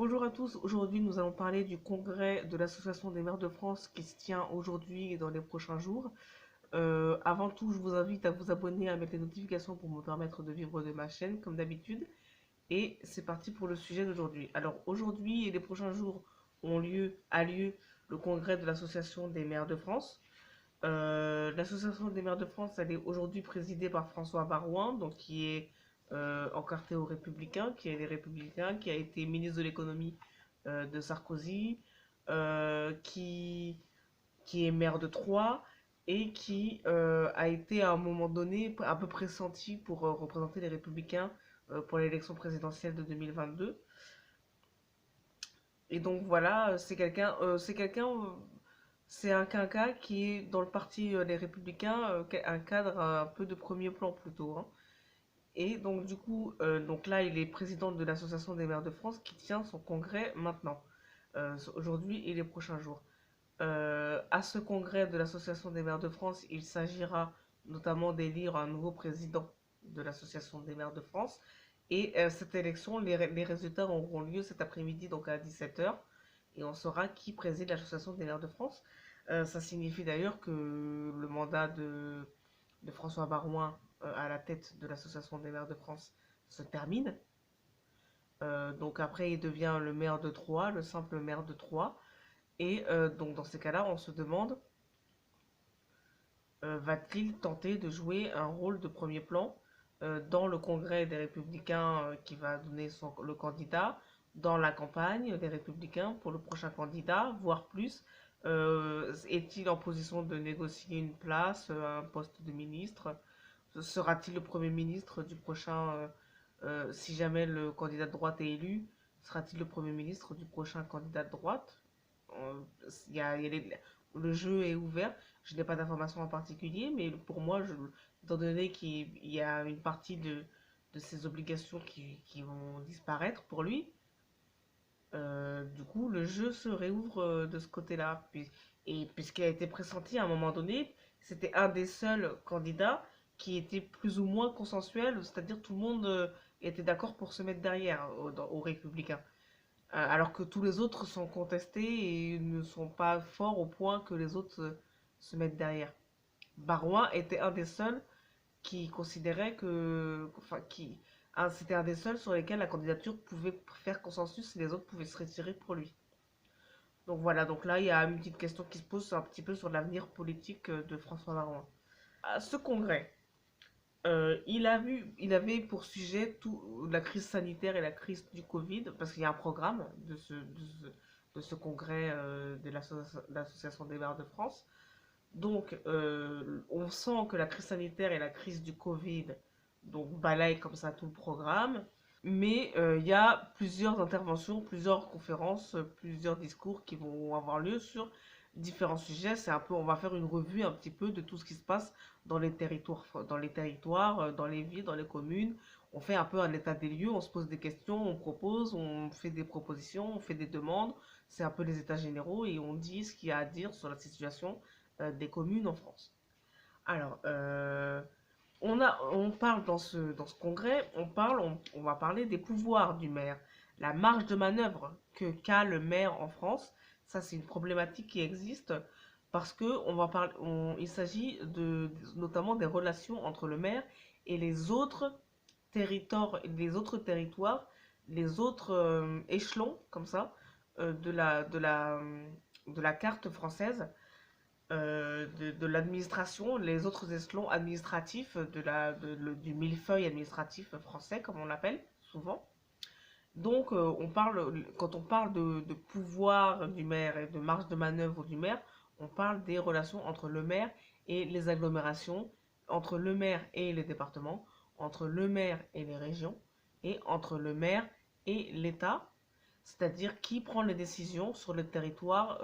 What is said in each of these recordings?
Bonjour à tous, aujourd'hui nous allons parler du congrès de l'Association des maires de France qui se tient aujourd'hui et dans les prochains jours. Avant tout, je vous invite à vous abonner, à mettre les notifications pour me permettre de vivre de ma chaîne comme d'habitude. Et c'est parti pour le sujet d'aujourd'hui. Alors aujourd'hui et les prochains jours a lieu le congrès de l'Association des maires de France. L'Association des maires de France, elle est aujourd'hui présidée par François Barouin, donc qui est encarté aux Républicains, qui est les Républicains, qui a été ministre de l'économie de Sarkozy, qui est maire de Troyes et qui a été à un moment donné à peu pressenti pour représenter les Républicains pour l'élection présidentielle de 2022. Et donc voilà, c'est un quinquas qui est dans le parti Les Républicains, un cadre un peu de premier plan plutôt, hein. Et donc du coup, donc là, il est président de l'Association des maires de France qui tient son congrès maintenant, aujourd'hui et les prochains jours. À ce congrès de l'Association des maires de France, il s'agira notamment d'élire un nouveau président de l'Association des maires de France. Et cette élection, les résultats auront lieu cet après-midi, donc à 17h, et on saura qui préside l'Association des maires de France. Ça signifie d'ailleurs que le mandat de François Barouin à la tête de l'Association des maires de France se termine. Donc après, il devient le maire de Troyes, le simple maire de Troyes. Et donc dans ces cas-là, on se demande, va-t-il tenter de jouer un rôle de premier plan dans le congrès des Républicains qui va donner le candidat, dans la campagne des Républicains pour le prochain candidat, voire plus. Est-il en position de négocier une place, un poste de ministre? Sera-t-il le Premier ministre du prochain, si jamais le candidat de droite est élu, sera-t-il le Premier ministre du prochain candidat de droite? Euh, le jeu est ouvert. Je n'ai pas d'informations en particulier, mais pour moi, étant donné qu'il y a une partie de ses obligations qui vont disparaître pour lui, du coup, le jeu se réouvre de ce côté-là. Et puisqu'il a été pressenti à un moment donné, c'était un des seuls candidats qui était plus ou moins consensuel, c'est-à-dire tout le monde était d'accord pour se mettre derrière aux Républicains. Alors que tous les autres sont contestés et ne sont pas forts au point que les autres se mettent derrière. Barouin était un des seuls qui considérait que. Enfin, c'était un des seuls sur lesquels la candidature pouvait faire consensus et les autres pouvaient se retirer pour lui. Donc voilà, donc là, il y a une petite question qui se pose un petit peu sur l'avenir politique de François Barouin. À ce congrès, il avait pour sujet la crise sanitaire et la crise du Covid, parce qu'il y a un programme de ce congrès de l'Association des maires de France. Donc, on sent que la crise sanitaire et la crise du Covid donc, balayent comme ça tout le programme. Mais il y a plusieurs interventions, plusieurs conférences, plusieurs discours qui vont avoir lieu sur différents sujets. C'est un peu, on va faire une revue un petit peu de tout ce qui se passe dans les villes, dans les communes. On fait un peu un état des lieux, on se pose des questions, on propose, on fait des propositions, on fait des demandes. C'est un peu les états généraux et on dit ce qu'il y a à dire sur la situation des communes en France. Alors, on parle dans ce congrès, on va parler des pouvoirs du maire, la marge de manœuvre qu'a le maire en France. Ça, c'est une problématique qui existe parce que il s'agit notamment des relations entre le maire et les autres territoires, les autres échelons, comme ça, de la carte française de l'administration, les autres échelons administratifs du millefeuille administratif français, comme on l'appelle souvent. Donc, quand on parle de pouvoir du maire et de marge de manœuvre du maire, on parle des relations entre le maire et les agglomérations, entre le maire et les départements, entre le maire et les régions, et entre le maire et l'État, c'est-à-dire qui prend les décisions sur le territoire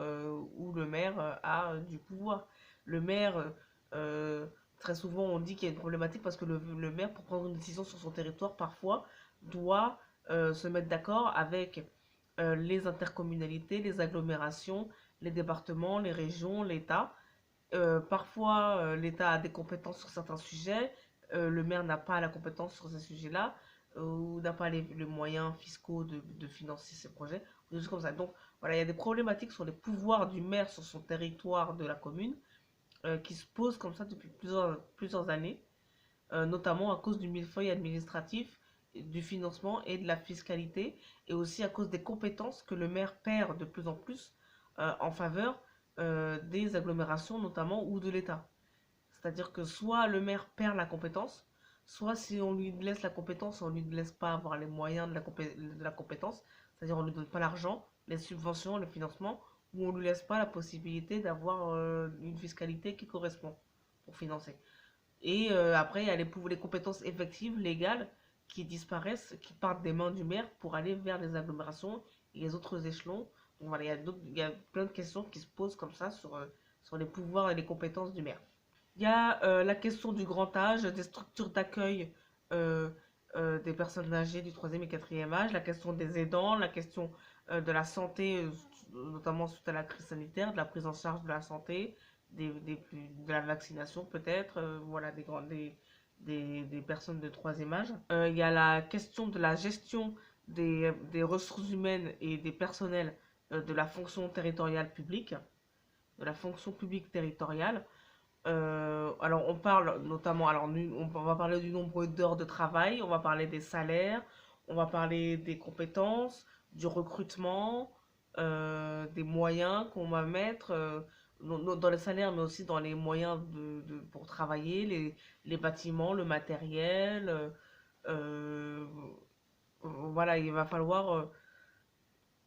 où le maire a du pouvoir. Le maire, euh, très souvent, on dit qu'il y a une problématique parce que le maire, pour prendre une décision sur son territoire, parfois, doit se mettre d'accord avec les intercommunalités, les agglomérations, les départements, les régions, l'État. Parfois, l'État a des compétences sur certains sujets, le maire n'a pas la compétence sur ces sujets-là. ou n'a pas les moyens fiscaux de financer ses projets, des choses comme ça. Donc voilà, il y a des problématiques sur les pouvoirs du maire sur son territoire de la commune qui se posent comme ça depuis plusieurs années, notamment à cause du millefeuille administratif, du financement et de la fiscalité, et aussi à cause des compétences que le maire perd de plus en plus en faveur des agglomérations notamment ou de l'État. C'est-à-dire que soit le maire perd la compétence, soit si on lui laisse la compétence, on ne lui laisse pas avoir les moyens de la compétence, c'est-à-dire on ne lui donne pas l'argent, les subventions, le financement, ou on ne lui laisse pas la possibilité d'avoir une fiscalité qui correspond pour financer. Et après, il y a les compétences effectives, légales, qui disparaissent, qui partent des mains du maire pour aller vers les agglomérations et les autres échelons. Donc voilà, il y a plein de questions qui se posent comme ça sur les pouvoirs et les compétences du maire. Il y a la question du grand âge, des structures d'accueil euh, des personnes âgées du troisième et quatrième âge, la question des aidants, la question de la santé, notamment suite à la crise sanitaire, de la prise en charge de la santé, de la vaccination peut-être, voilà, des personnes de troisième âge. Il y a la question de la gestion des ressources humaines et des personnels de la fonction territoriale publique, de la fonction publique territoriale. Alors on parle notamment, alors on va parler du nombre d'heures de travail, on va parler des salaires, on va parler des compétences, du recrutement, des moyens qu'on va mettre dans les salaires, mais aussi dans les moyens pour travailler, les bâtiments, le matériel. Euh, voilà, il va falloir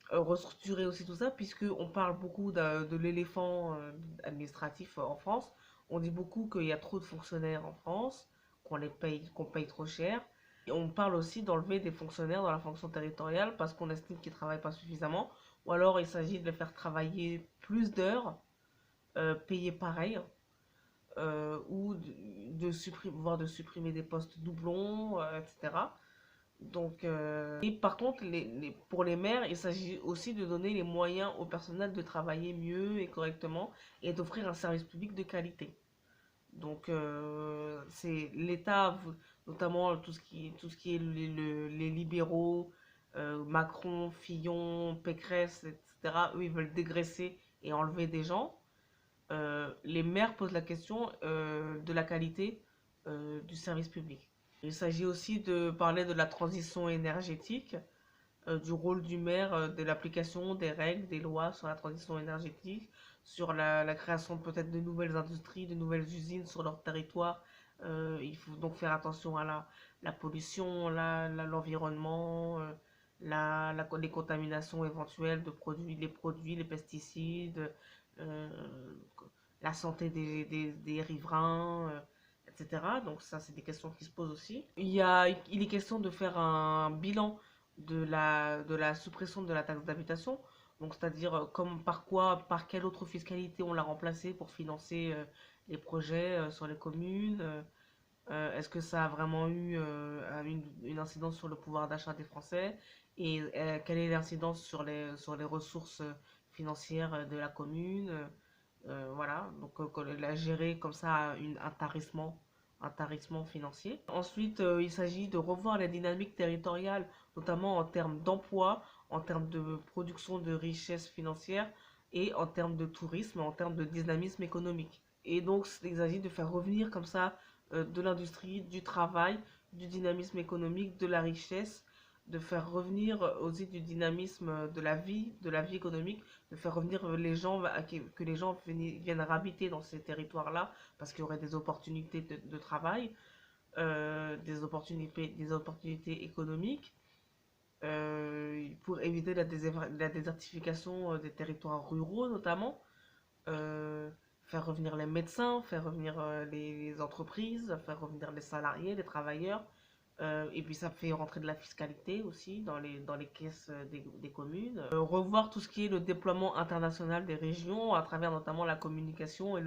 restructurer aussi tout ça, puisque on parle beaucoup de l'éléphant administratif en France. On dit beaucoup qu'il y a trop de fonctionnaires en France, qu'on paye trop cher. Et on parle aussi d'enlever des fonctionnaires dans la fonction territoriale parce qu'on estime qu'ils ne travaillent pas suffisamment, ou alors il s'agit de les faire travailler plus d'heures, payées pareil, ou voire de supprimer des postes doublons, etc. Donc, et par contre, pour les maires, il s'agit aussi de donner les moyens au personnel de travailler mieux et correctement et d'offrir un service public de qualité. Donc, c'est l'État, notamment tout ce qui est les libéraux, Macron, Fillon, Pécresse, etc., eux, ils veulent dégraisser et enlever des gens. Les maires posent la question de la qualité du service public. Il s'agit aussi de parler de la transition énergétique, du rôle du maire, de l'application des règles, des lois sur la transition énergétique, sur la création peut-être de nouvelles industries, de nouvelles usines sur leur territoire. Il faut donc faire attention à la pollution, l'environnement, les contaminations éventuelles de produits, les pesticides, euh, la santé des riverains, etc. Donc ça, c'est des questions qui se posent aussi. Il est question de faire un bilan de la suppression de la taxe d'habitation. Donc c'est-à-dire par quelle autre fiscalité on l'a remplacée pour financer les projets sur les communes. Est-ce que ça a vraiment eu une incidence sur le pouvoir d'achat des Français? Et quelle est l'incidence sur les ressources financières de la commune? Voilà, donc la gérer comme ça un tarissement financier. Ensuite, il s'agit de revoir les dynamiques territoriales, notamment en termes d'emploi, en termes de production de richesses financières et en termes de tourisme, en termes de dynamisme économique. Et donc, il s'agit de faire revenir comme ça de l'industrie, du travail, du dynamisme économique, de la richesse, de faire revenir aussi du dynamisme de la vie économique, de faire revenir les gens, que les gens viennent habiter dans ces territoires-là, parce qu'il y aurait des opportunités de travail, des opportunités économiques, pour éviter la désertification des territoires ruraux notamment, euh, faire revenir les médecins, faire revenir les entreprises, faire revenir les salariés, les travailleurs. Et puis ça fait rentrer de la fiscalité aussi dans les caisses des communes. Revoir tout ce qui est le déploiement international des régions à travers notamment la communication et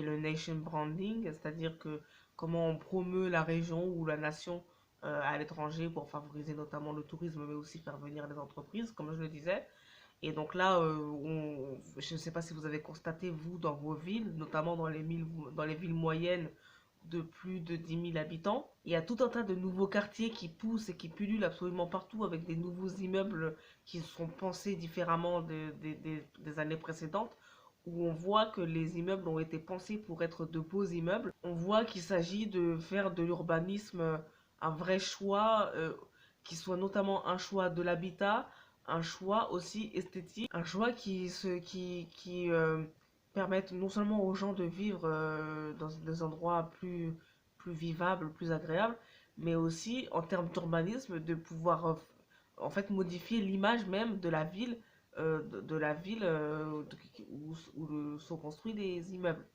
le nation branding, c'est-à-dire que comment on promeut la région ou la nation à l'étranger pour favoriser notamment le tourisme, mais aussi faire venir les entreprises, comme je le disais. Et donc là, je ne sais pas si vous avez constaté, vous, dans vos villes, notamment dans les villes moyennes de plus de 10 000 habitants. Il y a tout un tas de nouveaux quartiers qui poussent et qui pullulent absolument partout avec des nouveaux immeubles qui sont pensés différemment des années précédentes, où on voit que les immeubles ont été pensés pour être de beaux immeubles. On voit qu'il s'agit de faire de l'urbanisme un vrai choix, qui soit notamment un choix de l'habitat, un choix aussi esthétique, un choix qui permette non seulement aux gens de vivre dans des endroits plus vivables, plus agréables, mais aussi en termes d'urbanisme, de pouvoir en fait modifier l'image même de la ville, de la ville où sont construits des immeubles.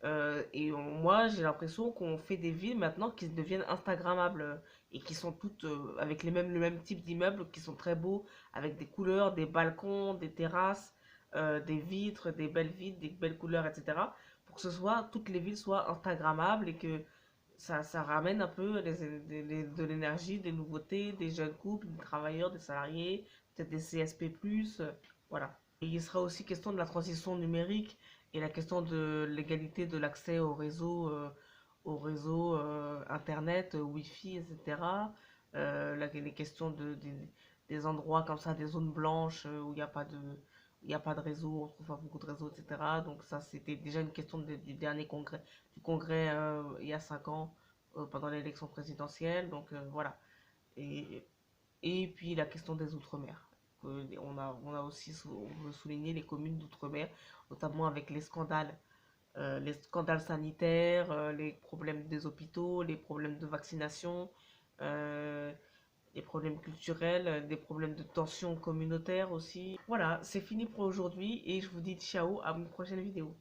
Moi, j'ai l'impression qu'on fait des villes maintenant qui deviennent Instagrammables et qui sont toutes avec le même type d'immeubles qui sont très beaux, avec des couleurs, des balcons, des terrasses, des vitres, des belles vitres, des belles couleurs, etc. Pour que toutes les villes soient Instagrammables et que ça ramène un peu de l'énergie, des nouveautés, des jeunes couples, des travailleurs, des salariés, peut-être des CSP+, voilà. Et il sera aussi question de la transition numérique et la question de l'égalité de l'accès au réseau Internet, Wi-Fi, etc. Les questions des endroits comme ça, des zones blanches où il n'y a pas de réseau, on trouve pas beaucoup de réseaux, etc. Donc ça, c'était déjà une question du dernier congrès, du congrès il y a 5 ans, pendant l'élection présidentielle. Donc voilà. Et, et puis la question des outre-mer. On a aussi on veut souligner les communes d'outre-mer, notamment avec les scandales sanitaires, les problèmes des hôpitaux, les problèmes de vaccination, euh, les problèmes culturels, des problèmes de tension communautaire aussi. Voilà, c'est fini pour aujourd'hui et je vous dis ciao à une prochaine vidéo.